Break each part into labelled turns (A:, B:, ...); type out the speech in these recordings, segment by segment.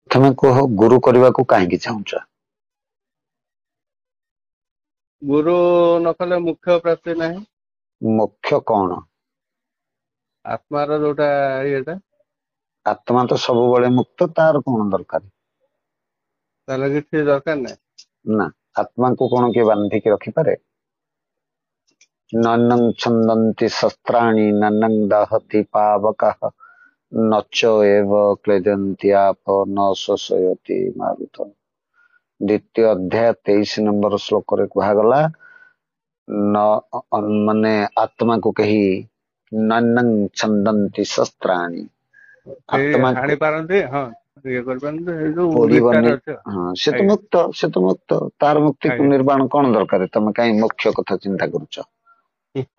A: ତମେ କୁହ ଗୁରୁ କରିବାକୁ କାହିଁକି ଚାହୁଁଛ?
B: ଗୁରୁ ନ କଲେ ମୁଖ୍ୟ ପ୍ରାପ୍ତି ନାହିଁ।
A: ମୋକ୍ଷ କଣ?
B: ଆତ୍ମାର ଯୋଉଟା ଇଏଟା
A: ଆତ୍ମା ତ ସବୁବେଳେ ମୁକ୍ତ, ତାର କଣ ଦରକାର?
B: ତାହେଲେ କିଛି ଦରକାର ନାହିଁ।
A: ନା, ଆତ୍ମାକୁ କଣ କିଏ ବାନ୍ଧିକି ରଖିପାରେ? ନନଂ ଛନ୍ଦନ୍ତି ଶସ୍ତ୍ରାଣୀ ନନଂ ଦହତି ପାବକଃ ନଚ ଏବ କ୍ଲେଦନ୍ତି ଆପ ନ ଶୋଷୟତି ମାରୁତ। ଦ୍ୱିତୀୟ ଅଧ୍ୟାୟ 23 ନମ୍ବର ଶ୍ଲୋକରେ କୁହାଗଲା, ମାନେ ଆତ୍ମାକୁ କେହି ନନଂ ଛନ୍ଦନ୍ତି ଶସ୍ତ୍ରାଣୀ,
B: କେହି
A: ଆତ୍ମାକୁ
B: ହାଣି ପାରନ୍ତି, ହଁ ଇଏ କରିପାରନ୍ତି, ଏଇ ଯୋଉ
A: ପୋଡିବନି।
B: ବିଚାର ଅଛି ଆଉ।
A: ହଁ, ସେ ତ
B: ଆଜ୍ଞା
A: ମୁକ୍ତ, ସେ ତ ମୁକ୍ତ, ତାର ମୁକ୍ତିକୁ
B: ଆଜ୍ଞା।
A: ନିର୍ବାଣ କଣ ଦରକାର? ତମେ କାହିଁ ମୋକ୍ଷ କଥା ଚିନ୍ତା କରୁଛ?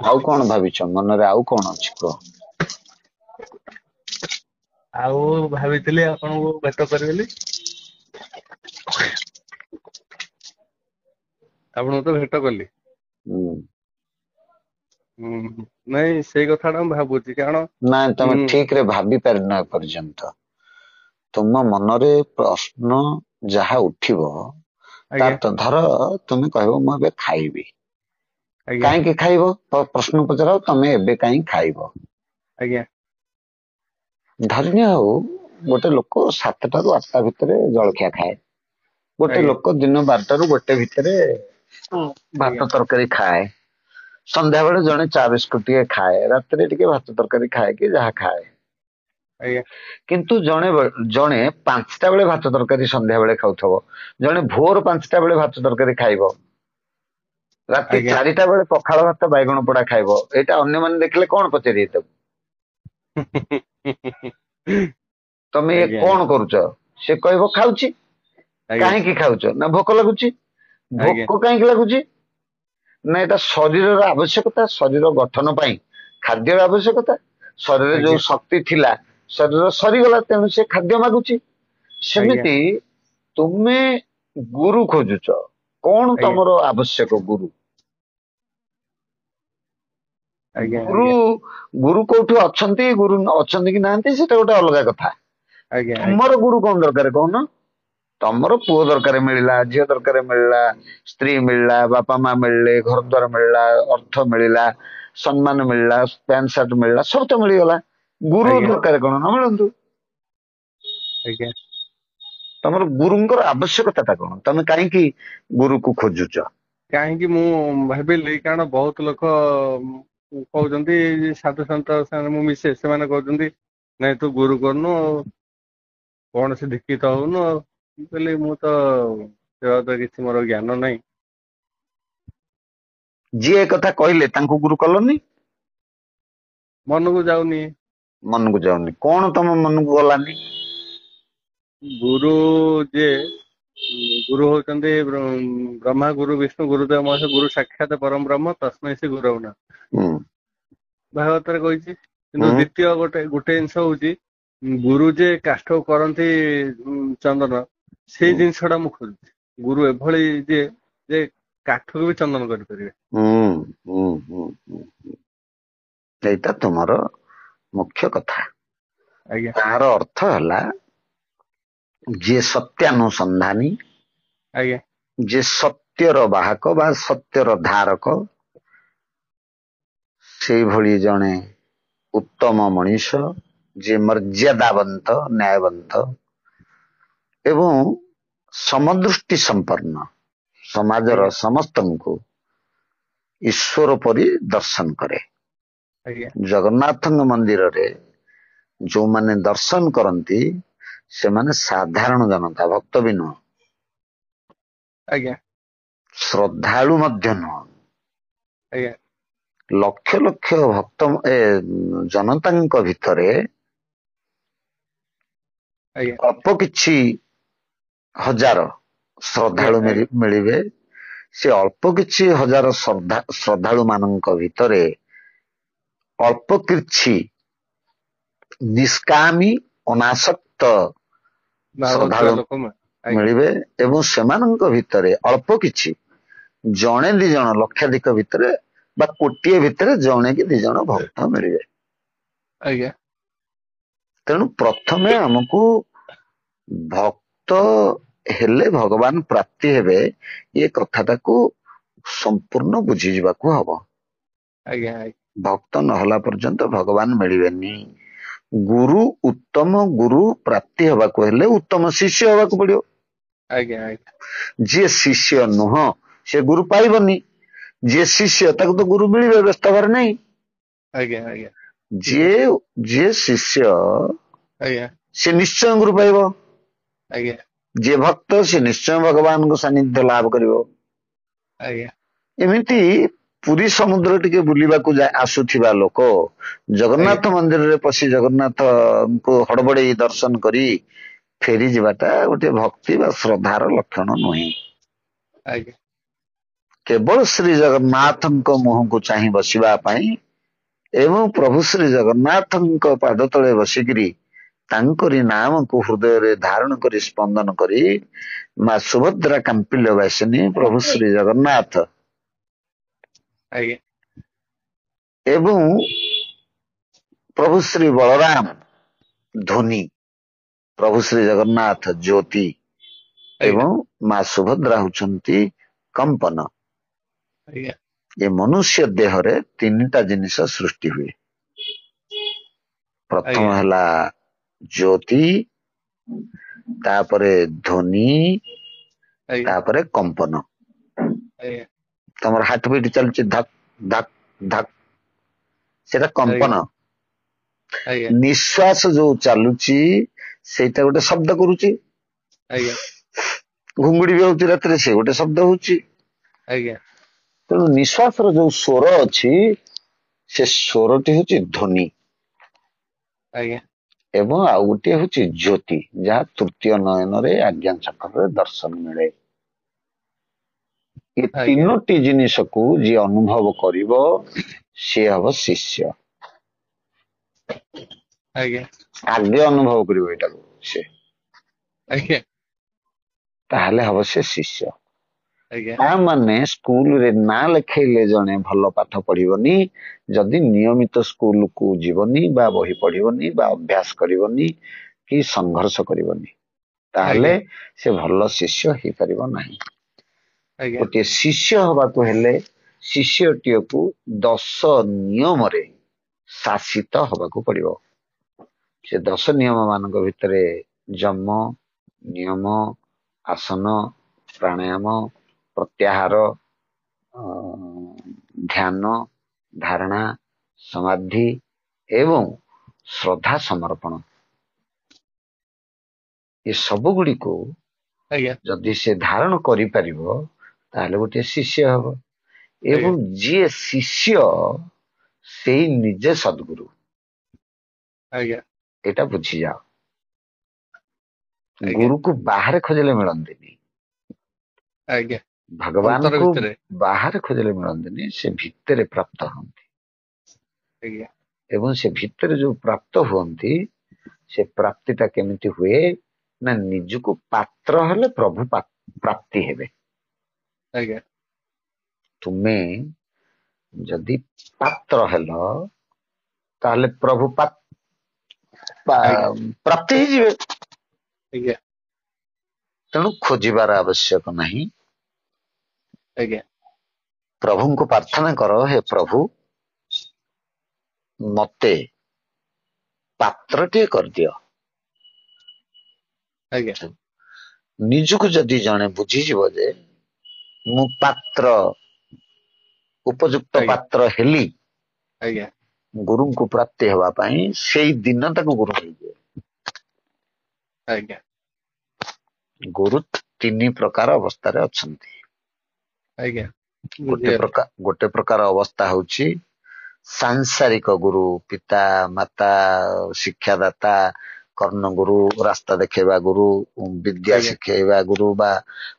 A: ଆଉ କଣ ଭାବିଛ ମନରେ? ଆଉ କଣ ଅଛି କୁହ?
B: ଆଉ ଭାବିଥିଲି ଆପଣଙ୍କୁ ଭେଟ କରିବେଲି। ଆପଣଙ୍କୁ ତ ଭେଟ କଲି।
A: ହୁଁ।
B: ହୁଁ, ନାଇଁ ସେଇ କଥା ଟା ମୁଁ ଭାବୁଛି, କାରଣ
A: ନାଇଁ, ତମେ
B: ହୁଁ
A: ଠିକ ରେ ଭାବି ପାରିନ ଏପର୍ଯ୍ୟନ୍ତ। ତୁମ ମନରେ ପ୍ରଶ୍ନ ଯାହା ଉଠିବ,
B: ଆଜ୍ଞା
A: ତାର ଧର ତୁମେ କହିବ ମୁଁ ଏବେ ଖାଇବି,
B: ଆଜ୍ଞା
A: କାହିଁକି ଖାଇବ? ପ୍ରଶ୍ନ ପଚାର, ତମେ ଏବେ କାହିଁ ଖାଇବ?
B: ଆଜ୍ଞା।
A: ଧରିନିଅ ଆଉ ଗୋଟେ ଲୋକ 7ଟାରୁ 8ଟା ଭିତରେ ଜଳଖିଆ ଖାଏ, ଗୋଟେ
B: ଆଜ୍ଞା
A: ଲୋକ ଦିନ 12ଟାରୁ 1 ଭିତରେ
B: ଆଜ୍ଞା
A: ଭାତ ତରକାରୀ ଖାଏ, ସନ୍ଧ୍ୟା ବେଳେ ଜଣେ ଚା ବିସ୍କୁଟ ଟିକେ ଖାଏ, ରାତିରେ ଟିକେ ଭାତ ତରକାରୀ ଖାଏ, କି ଯାହା ଖାଏ।
B: ଆଜ୍ଞା।
A: କିନ୍ତୁ ଜଣେ 5ଟା ବେଳେ ଭାତ ତରକାରୀ ସନ୍ଧ୍ୟା ବେଳେ ଖାଉଥିବ, ଜଣେ ଭୋର 5ଟା ବେଳେ ଭାତ ତରକାରୀ ଖାଇବ, ରାତି
B: ଆଜ୍ଞା
A: 4ଟା ବେଳେ ପଖାଳ ଭାତ ବାଇଗଣ ପୋଡା ଖାଇବ। ଏଇଟା ଅନ୍ୟମାନେ ଦେଖିଲେ କଣ ପଚାରିବେ ତାକୁ? ତମେ ଇଏ
B: ଆଜ୍ଞା
A: କଣ କରୁଛ? ସେ କହିବ ଖାଉଛି।
B: ଆଜ୍ଞା
A: କାହିଁକି ଖାଉଛ? ନା ଭୋକ ଲାଗୁଛି।
B: ଆଜ୍ଞା
A: ଭୋକ କାହିଁକି ଲାଗୁଛି? ନା ଏଟା ଶରୀରର ଆବଶ୍ୟକତା, ଶରୀର ଗଠନ ପାଇଁ ଖାଦ୍ୟର ଆବଶ୍ୟକତା। ଶରୀରରେ
B: ଆଜ୍ଞା
A: ଯୋଉ ଶକ୍ତି ଥିଲା, ଶରୀର ସରିଗଲା, ତେଣୁ ସେ ଖାଦ୍ୟ ମାଗୁଛି।
B: ଆଜ୍ଞା
A: ସେମିତି ତୁମେ ଗୁରୁ ଖୋଜୁଛ, କଣ
B: ଆଜ୍ଞା
A: ତମର ଆବଶ୍ୟକ? ଗୁରୁ
B: ଆଜ୍ଞା
A: ଗୁରୁ ଗୁରୁ କୋଉଠି ଅଛନ୍ତି, ଗୁରୁ ଅଛନ୍ତି କି ନାହାନ୍ତି ସେଟା ଗୋଟେ ଅଲଗା କଥା।
B: ଆଜ୍ଞା ଆଜ୍ଞା
A: ତୁମର ଗୁରୁ କଣ ଦରକାର କହୁନ? ତମର ପୁଅ ଦରକାର ମିଳିଲା, ଝିଅ ଦରକାର ମିଳିଲା, ସ୍ତ୍ରୀ ମିଳିଲା, ବାପା ମା ମିଳିଲେ, ଘର ଦ୍ୱାର ମିଳିଲା, ଅର୍ଥ ମିଳିଲା, ସମ୍ମାନ ମିଳିଲା, ପ୍ୟାଣ୍ଟ ସାର୍ଟ ମିଳିଲା, ସବୁ ତ ମିଳିଗଲା। ଗୁରୁ
B: ଆଜ୍ଞା
A: ଦରକାର କଣ? ନ ମିଳନ୍ତୁ।
B: ଆଜ୍ଞା।
A: ତମର ଗୁରୁଙ୍କର ଆବଶ୍ୟକତା ଟା କଣ? ତମେ କାହିଁକି ଗୁରୁକୁ ଖୋଜୁଛ?
B: କାହିଁକି ମୁଁ ଭାବିଲି, କାରଣ ବହୁତ ଲୋକ କହୁଛନ୍ତି, ସାଧୁ ସନ୍ଥ ମୁଁ ମିଶେ, ସେମାନେ କହୁଛନ୍ତି ନାଇଁ ତୁ ଗୁରୁ କରନୁ ଆଉ, କୌଣସି ଦୀକ୍ଷିତ ହଉନୁ ଆଉ। ମୁଁ କହିଲି, ମୁଁ ତ ସେ ବାବଦରେ କିଛି ମୋର ଜ୍ଞାନ ନାହିଁ।
A: ଯିଏ କଥା କହିଲେ ତାଙ୍କୁ ଗୁରୁ କଲନି?
B: ମନକୁ ଯାଉନି।
A: ମନକୁ ଯାଉନି, କଣ ତମ ମନକୁ ଗଲାନି?
B: ଗୁରୁ ଯିଏ ଗୁରୁ ହଉଛନ୍ତି ବ୍ରହ୍ମା ଗୁରୁ ବିଷ୍ଣୁ ଗୁରୁଦେବ ମହେଶ ଗୁରୁ ସାକ୍ଷାତ ପରମ ବ୍ରହ୍ମ ତସ୍ମೈ ଶ୍ରୀ ଗୁରବେ ନମଃ।
A: ହୁଁ
B: ଭାଗବତରେ କହିଛି, କିନ୍ତୁ
A: ହୁଁ
B: ଦ୍ଵିତୀୟ ଗୋଟେ ଜିନିଷ ହଉଛି, ଗୁରୁ ଯେ କାଷ୍ଠ କରନ୍ତି ଚନ୍ଦନ, ସେଇ
A: ହୁଁ
B: ଜିନିଷ ଟା ମୁଁ ଖୋଜୁଛି। ଗୁରୁ ଏଭଳି ଯେ କାଠକୁ ବି ଚନ୍ଦନ କରିପାରିବେ।
A: ହୁଁ ହୁଁ ହୁଁ ହୁଁ ହୁଁ। ସେଇଟା ତୁମର ମୁଖ୍ୟ କଥା।
B: ଆଜ୍ଞା
A: ତାର ଅର୍ଥ ହେଲା, ଯିଏ ସତ୍ୟାନୁସନ୍ଧାନୀ,
B: ଆଜ୍ଞା
A: ଯିଏ ସତ୍ୟର ବାହକ ବା ସତ୍ୟର ଧାରକ, ସେଇଭଳି ଜଣେ ଉତ୍ତମ ମଣିଷ, ଯିଏ ମର୍ଯ୍ୟାଦାବନ୍ତ, ନ୍ୟାୟବନ୍ତ ଏବଂ ସମଦୃଷ୍ଟି ସମ୍ପନ୍ନ, ସମାଜର
B: ଆଜ୍ଞା
A: ସମସ୍ତଙ୍କୁ ଈଶ୍ୱର ପରି ଦର୍ଶନ କରେ।
B: ଆଜ୍ଞା
A: ଜଗନ୍ନାଥଙ୍କ ମନ୍ଦିରରେ ଯୋଉମାନେ ଦର୍ଶନ କରନ୍ତି, ସେମାନେ ସାଧାରଣ ଜନତା, ଭକ୍ତ ବି ନୁହଁ।
B: ଆଜ୍ଞା
A: ଶ୍ରଦ୍ଧାଳୁ ମଧ୍ୟ ନୁହଁ।
B: ଆଜ୍ଞା
A: ଲକ୍ଷ ଲକ୍ଷ ଭକ୍ତ ଜନତାଙ୍କ ଭିତରେ
B: ଆଜ୍ଞା
A: ଅଳ୍ପ କିଛି ହଜାର
B: ଆଜ୍ଞା
A: ଶ୍ରଦ୍ଧାଳୁ ମିଳିବେ। ସେ ଅଳ୍ପ କିଛି ହଜାର ଶ୍ରଦ୍ଧାଳୁ ମାନଙ୍କ ଭିତରେ ଅଳ୍ପ କିଛି ନିଷ୍କାମୀ ଅନାସକ୍ତ
B: ଭାବଥିବା
A: ଶ୍ରଦ୍ଧାଳୁ
B: ଲୋକ ଆଜ୍ଞା
A: ମିଳିବେ, ଏବଂ ସେମାନଙ୍କ ଭିତରେ ଅଳ୍ପ କିଛି, ଜଣେ ଦି ଜଣ, ଲକ୍ଷାଧିକ ଭିତରେ ବା କୋଟିଏ ଭିତରେ ଜଣେ କି ଦି ଜଣ ଭକ୍ତ ମିଳିବେ।
B: ଆଜ୍ଞା
A: ତେଣୁ ପ୍ରଥମେ ଆମକୁ ଭକ୍ତ ହେଲେ ଭଗବାନ ପ୍ରାପ୍ତି ହେବେ, ଏ କଥାଟାକୁ ସମ୍ପୂର୍ଣ୍ଣ ବୁଝିଯିବାକୁ ହବ।
B: ଆଜ୍ଞା ଆଜ୍ଞା
A: ଭକ୍ତ ନହେଲା ପର୍ଯ୍ୟନ୍ତ ଭଗବାନ ମିଳିବେନି। ଗୁରୁ ଉତ୍ତମ ଗୁରୁ ପ୍ରାପ୍ତି ହେବାକୁ ହେଲେ ଉତ୍ତମ ଶିଷ୍ୟ ହେବାକୁ ପଡିବ।
B: ଆଜ୍ଞା ଆଜ୍ଞା
A: ଯିଏ ଶିଷ୍ୟ ନୁହଁ ସେ ଗୁରୁ ପାଇବନି, ଯିଏ ଶିଷ୍ୟ ତାକୁ ତ ଗୁରୁ ମିଳିବେ, ବ୍ୟସ୍ତ ହବାର ନାହିଁ।
B: ଆଜ୍ଞା ଆଜ୍ଞା
A: ଯିଏ ଯିଏ ଶିଷ୍ୟ
B: ଆଜ୍ଞା
A: ସେ ନିଶ୍ଚୟ ଗୁରୁ ପାଇବ,
B: ଆଜ୍ଞା
A: ଯିଏ ଭକ୍ତ ସେ ନିଶ୍ଚୟ ଭଗବାନଙ୍କ ସାନ୍ନିଧ୍ୟ ଲାଭ କରିବ।
B: ଆଜ୍ଞା
A: ଏମିତି ପୁରୀ ସମୁଦ୍ର ଟିକେ ବୁଲିବାକୁ ଆସୁଥିବା ଲୋକ ଜଗନ୍ନାଥ ମନ୍ଦିରରେ ପଶି ଜଗନ୍ନାଥଙ୍କୁ ହଡବଡେଇ ଦର୍ଶନ କରି ଫେରି ଯିବାଟା ଗୋଟେ ଭକ୍ତି ବା ଶ୍ରଦ୍ଧାର ଲକ୍ଷଣ ନୁହେଁ।
B: ଆଜ୍ଞା
A: କେବଳ ଶ୍ରୀ ଜଗନ୍ନାଥଙ୍କ ମୁହଁକୁ ଚାହିଁ ବସିବା ପାଇଁ ଏବଂ ପ୍ରଭୁ ଶ୍ରୀ ଜଗନ୍ନାଥଙ୍କ ପାଦ ତଳେ ବସିକିରି ତାଙ୍କରି ନାମକୁ ହୃଦୟରେ ଧାରଣ କରି ସ୍ପନ୍ଦନ କରି ମା ସୁଭଦ୍ରା କାମ୍ପିଲ୍ୟ ବାସିନୀ ପ୍ରଭୁ ଶ୍ରୀ ଜଗନ୍ନାଥ
B: ଆଜ୍ଞା
A: ଏବଂ ପ୍ରଭୁ ଶ୍ରୀ ବଳରାମ ଧୋନି, ପ୍ରଭୁ ଶ୍ରୀ ଜଗନ୍ନାଥ ଜ୍ୟୋତି
B: ଆଜ୍ଞା
A: ଏବଂ ମା ସୁଭଦ୍ରା ହେଉଛନ୍ତି କମ୍ପନ।
B: ଆଜ୍ଞା
A: ଏ ମନୁଷ୍ୟ ଦେହରେ ତିନିଟା ଜିନିଷ ସୃଷ୍ଟି ହୁଏ। ପ୍ରଥମ
B: ଆଜ୍ଞା
A: ହେଲା ଜ୍ୟୋତି, ତାପରେ ଧ୍ୱନି,
B: ଆଜ୍ଞା
A: ତାପରେ କମ୍ପନ।
B: ଆଜ୍ଞା
A: ତମର ହାର୍ଟ ବିଟ୍ ଚାଲୁଛି ଧକ୍ ଧକ୍ ଧକ୍, ସେଟା
B: ଆଜ୍ଞା
A: କମ୍ପନ।
B: ଆଜ୍ଞା
A: ନିଶ୍ୱାସ ଯୋଉ ଚାଲୁଛି ସେଇଟା ଗୋଟେ ଶବ୍ଦ କରୁଛି।
B: ଆଜ୍ଞା
A: ଘୁଙ୍ଗୁଡି ବି ହଉଛି ରାତିରେ, ସେ ଗୋଟେ ଶବ୍ଦ ହଉଛି।
B: ଆଜ୍ଞା
A: ତେଣୁ ନିଶ୍ୱାସର ଯୋଉ ସ୍ୱର ଅଛି ସେ ସ୍ୱରଟି ହଉଛି ଧ୍ୱନି।
B: ଆଜ୍ଞା
A: ଏବଂ ଆଉ ଗୋଟିଏ ହଉଛି ଜ୍ୟୋତି, ଯାହା ତୃତୀୟ ନୟନରେ ଆଜ୍ଞା ଚକ୍ରରେ ଦର୍ଶନ ମିଳେ। ଏ
B: ଆଜ୍ଞା
A: ତିନୋଟି ଜିନିଷକୁ ଯିଏ ଅନୁଭବ କରିବ ସିଏ ହବ ଶିଷ୍ୟ।
B: ଆଜ୍ଞା
A: ଆଗେ ଅନୁଭବ କରିବ ଏଇଟାକୁ ସେ,
B: ଆଜ୍ଞା
A: ତାହେଲେ ହବ ସେ ଶିଷ୍ୟ।
B: ଆଜ୍ଞା
A: ତା ମାନେ ସ୍କୁଲରେ ନାଁ ଲେଖେଇଲେ ଜଣେ ଭଲ ପାଠ ପଢିବନି ଯଦି ନିୟମିତ ସ୍କୁଲକୁ ଯିବନି ବା ବହି ପଢିବନି ବା ଅଭ୍ୟାସ କରିବନି କି ସଂଘର୍ଷ କରିବନି, ତାହେଲେ
B: ଆଜ୍ଞା
A: ସେ ଭଲ ଶିଷ୍ୟ ହେଇପାରିବ ନାହିଁ।
B: ଆଜ୍ଞା
A: ଗୋଟିଏ ଶିଷ୍ୟ ହବାକୁ ହେଲେ ଶିଷ୍ୟଟିକୁ 10 ନିୟମରେ ଶାସିତ ହବାକୁ ପଡିବ। ସେ 10 ନିୟମ ମାନଙ୍କ ଭିତରେ ଯମ, ନିୟମ, ଆସନ, ପ୍ରାଣାୟାମ, ପ୍ରତ୍ୟାହାର, ଧ୍ୟାନ, ଧାରଣା, ସମାଧି ଏବଂ ଶ୍ରଦ୍ଧା ସମର୍ପଣ, ଏ ସବୁ ଗୁଡିକୁ
B: ଆଜ୍ଞା
A: ଯଦି ସେ ଧାରଣ କରିପାରିବ ତାହେଲେ ଗୋଟିଏ ଶିଷ୍ୟ ହବ। ଏବଂ ଯିଏ ଶିଷ୍ୟ ସେଇ ନିଜେ ସଦ୍ଗୁରୁ,
B: ଆଜ୍ଞା
A: ଏଇଟା ବୁଝିଯାଅ।
B: ଆଜ୍ଞା
A: ଗୁରୁକୁ ବାହାରେ ଖୋଜିଲେ ମିଳନ୍ତିନି,
B: ଆଜ୍ଞା ଅନ୍ତର
A: ଭଗବାନଙ୍କୁ
B: ଭିତରେ।
A: ବାହାରେ ଖୋଜିଲେ ମିଳନ୍ତିନି, ସେ ଭିତରେ ପ୍ରାପ୍ତ ହୁଅନ୍ତି।
B: ଆଜ୍ଞା
A: ଏବଂ ସେ ଭିତରେ ଯୋଉ ପ୍ରାପ୍ତ ହୁଅନ୍ତି ସେ ପ୍ରାପ୍ତିଟା କେମିତି ହୁଏ ନା ନିଜକୁ ପାତ୍ର ହେଲେ ପ୍ରଭୁ ପ୍ରାପ୍ତି ହେବେ।
B: ଆଜ୍ଞା
A: ତୁମେ ଯଦି ପାତ୍ର ହେଲ ତାହେଲେ ପ୍ରଭୁ
B: ଆଜ୍ଞା
A: ପ୍ରାପ୍ତି ହେଇଯିବେ।
B: ଆଜ୍ଞା
A: ତେଣୁ ଖୋଜିବାର ଆବଶ୍ୟକ ନାହିଁ।
B: ଆଜ୍ଞା
A: ପ୍ରଭୁଙ୍କୁ ପ୍ରାର୍ଥନା କର, ହେ ପ୍ରଭୁ ମତେ ପାତ୍ରଟିଏ କରିଦିଅ।
B: ଆଜ୍ଞା
A: ନିଜକୁ ଯଦି ଜଣେ ବୁଝିଯିବ ଯେ ମୁଁ ପାତ୍ର, ଉପଯୁକ୍ତ
B: ଆଜ୍ଞା
A: ପାତ୍ର ହେଲି
B: ଆଜ୍ଞା
A: ଗୁରୁଙ୍କୁ ପ୍ରାପ୍ତି ହେବା ପାଇଁ, ସେଇ ଦିନ ତାକୁ ଗୁରୁ ହେଇଯିବ।
B: ଆଜ୍ଞା
A: ଗୁରୁ 3 ପ୍ରକାର ଅବସ୍ଥାରେ ଅଛନ୍ତି।
B: ଆଜ୍ଞା ବୁଝିଗଲି।
A: ଗୋଟେ ପ୍ରକାର ଅବସ୍ଥା ହଉଛି ସାଂସାରିକ ଗୁରୁ, ପିତା ମାତା ଶିକ୍ଷାଦାତା, କର୍ଣ୍ଣଗୁରୁ, ରାସ୍ତା ଦେଖେଇବା ଗୁରୁ, ବିଦ୍ୟା
B: ଆଜ୍ଞା
A: ଶିଖେଇବା ଗୁରୁ ବା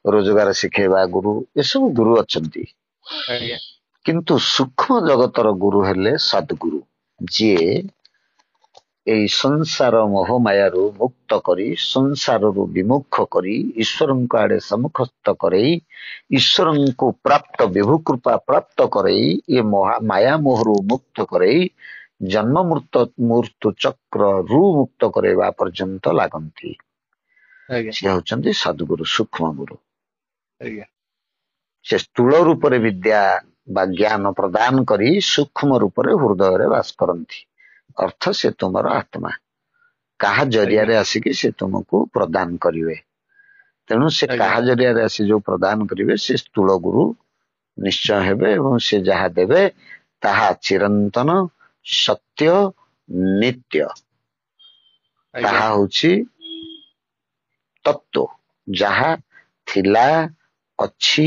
A: ରୋଜଗାର ଶିଖେଇବା ଗୁରୁ, ଏସବୁ ଗୁରୁ ଅଛନ୍ତି।
B: ଆଜ୍ଞା
A: କିନ୍ତୁ ସୂକ୍ଷ୍ମ ଜଗତର ଗୁରୁ ହେଲେ ସଦ୍ଗୁରୁ, ଯିଏ ଏଇ ସଂସାର ମୋହମାୟାରୁ ମୁକ୍ତ କରି, ସଂସାରରୁ ବିମୁଖ କରି, ଈଶ୍ୱରଙ୍କ ଆଡେ ସମ୍ମୁଖସ୍ଥ କରେଇ, ଈଶ୍ୱରଙ୍କୁ ପ୍ରାପ୍ତ ବିଭୁ କୃପା ପ୍ରାପ୍ତ କରେଇ, ଏ ମାୟା ମୋହରୁ ମୁକ୍ତ କରେଇ, ଜନ୍ମ ମୃତ୍ୟୁ ଚକ୍ରରୁ ମୁକ୍ତ କରାଇବା ପର୍ଯ୍ୟନ୍ତ ଲାଗନ୍ତି।
B: ଆଜ୍ଞା
A: ସେ ହଉଛନ୍ତି ସଦ୍ଗୁରୁ, ସୂକ୍ଷ୍ମ ଗୁରୁ।
B: ଆଜ୍ଞା
A: ସେ ସ୍ଥୂଳ ରୂପରେ ବିଦ୍ୟା ବା ଜ୍ଞାନ ପ୍ରଦାନ କରି ସୂକ୍ଷ୍ମ ରୂପରେ ହୃଦୟରେ ବାସ କରନ୍ତି। ଅର୍ଥ ସେ ତୁମର ଆତ୍ମା, କାହା
B: ଆଜ୍ଞା
A: ଜରିଆରେ ଆସିକି ସେ ତୁମକୁ ପ୍ରଦାନ କରିବେ। ତେଣୁ ସେ
B: ଆଜ୍ଞା
A: କାହା ଜରିଆରେ ଆସି ଯୋଉ ପ୍ରଦାନ କରିବେ ସେ ସ୍ଥୂଳ ଗୁରୁ ନିଶ୍ଚୟ ହେବେ, ଏବଂ ସେ ଯାହା ଦେବେ ତାହା ଚିରନ୍ତନ, ସତ୍ୟ, ନିତ୍ୟ।
B: ଆଜ୍ଞା
A: ତାହା ହଉଛି ତତ୍ଵ, ଯାହା ଥିଲା, ଅଛି,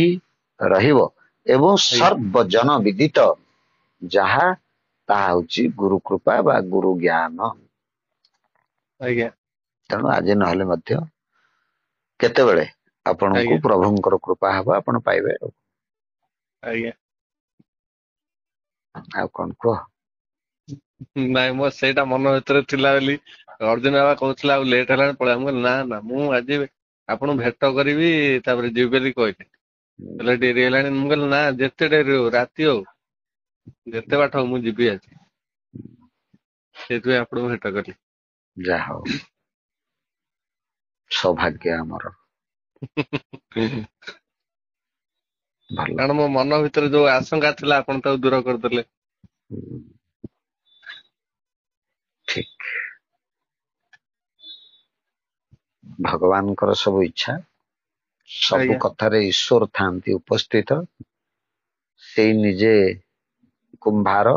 A: ରହିବ ଏବଂ
B: ଆଜ୍ଞା
A: ସର୍ବଜନ ବିଦିତ ଯାହା, ତାହା ହଉଛି ଗୁରୁ କୃପା ବା ଗୁରୁ ଜ୍ଞାନ।
B: ଆଜ୍ଞା
A: ତେଣୁ ଆଜି ନହେଲେ ମଧ୍ୟ କେତେବେଳେ ଆପଣଙ୍କୁ
B: ଆଜ୍ଞା
A: ପ୍ରଭୁଙ୍କର କୃପା ହବ, ଆପଣ ପାଇବେ।
B: ଆଜ୍ଞା।
A: ଆଉ କଣ କୁହ?
B: ନାଇଁ ମୋ ସେଇଟା ମନ ଭିତରେ ଥିଲା ବୋଲି ଅର୍ଜୁନ ବାବା କହୁଥିଲା ଆଉ ଲେଟ୍ ହେଲାଣି ପଳେଇବା। ମୁଁ କହିଲି ନା ନା, ମୁଁ ଆଜି ଆପଣଙ୍କୁ ଭେଟ କରିବି ତାପରେ ଯିବି ବୋଲି କହିଲି। କହିଲେ ଡେରି ହେଲାଣି। ମୁଁ କହିଲି ନା, ଯେତେ ଡେରି ହଉ, ରାତି ହଉ, ଯେତେ ବାଟ ହଉ, ମୁଁ ଯିବି ଆଜି। ସେଇଥିପାଇଁ ଆପଣଙ୍କୁ ଭେଟ କଲି।
A: ଯାହା ହଉ, ସୌଭାଗ୍ୟ ଆମର। ଭଲ।
B: କାରଣ ମୋ ମନ ଭିତରେ ଯୋଉ ଆଶଙ୍କା ଥିଲା ଆପଣ ତାକୁ ଦୂର କରିଦେଲେ।
A: ଠିକ। ଭଗବାନଙ୍କର ସବୁ ଇଚ୍ଛା, ସବୁ
B: ଆଜ୍ଞା
A: କଥାରେ ଈଶ୍ୱର ଥାନ୍ତି ଉପସ୍ଥିତ। ସେଇ ନିଜେ କୁମ୍ଭାର,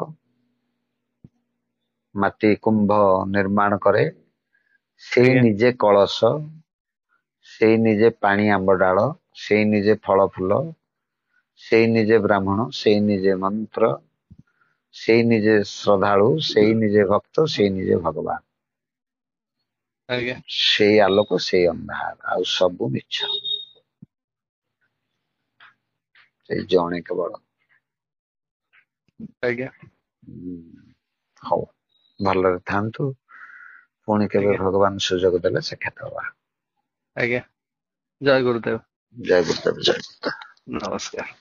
A: ମାଟି କୁମ୍ଭ ନିର୍ମାଣ କରେ, ସେଇ
B: ଆଜ୍ଞା
A: ନିଜେ କଳସ, ସେଇ ନିଜେ ପାଣି ଆମ୍ବ ଡାଳ, ସେଇ ନିଜେ ଫଳ ଫୁଲ, ସେଇ ନିଜେ ବ୍ରାହ୍ମଣ, ସେଇ ନିଜେ ମନ୍ତ୍ର, ସେଇ ନିଜେ ଶ୍ରଦ୍ଧାଳୁ, ସେଇ ନିଜେ ଭକ୍ତ, ସେଇ ନିଜେ ଭଗବାନ।
B: ଆଜ୍ଞା
A: ସେଇ ଆଲୋକ, ସେଇ ଅନ୍ଧାର, ଆଉ ସବୁ ମିଛ। ସେଇ ଜଣେ କେବଳ।
B: ଆଜ୍ଞା।
A: ହଉ, ଭଲରେ ଥାନ୍ତୁ। ପୁଣି କେବେ
B: ଆଜ୍ଞା
A: ଭଗବାନ ସୁଯୋଗ ଦେଲେ ସାକ୍ଷାତ ହବା।
B: ଆଜ୍ଞା। ଜୟ ଗୁରୁଦେବ।
A: ଜୟ ଗୁରୁଦେବ, ଜୟ ଗୁରୁଦେବ।
B: ନମସ୍କାର।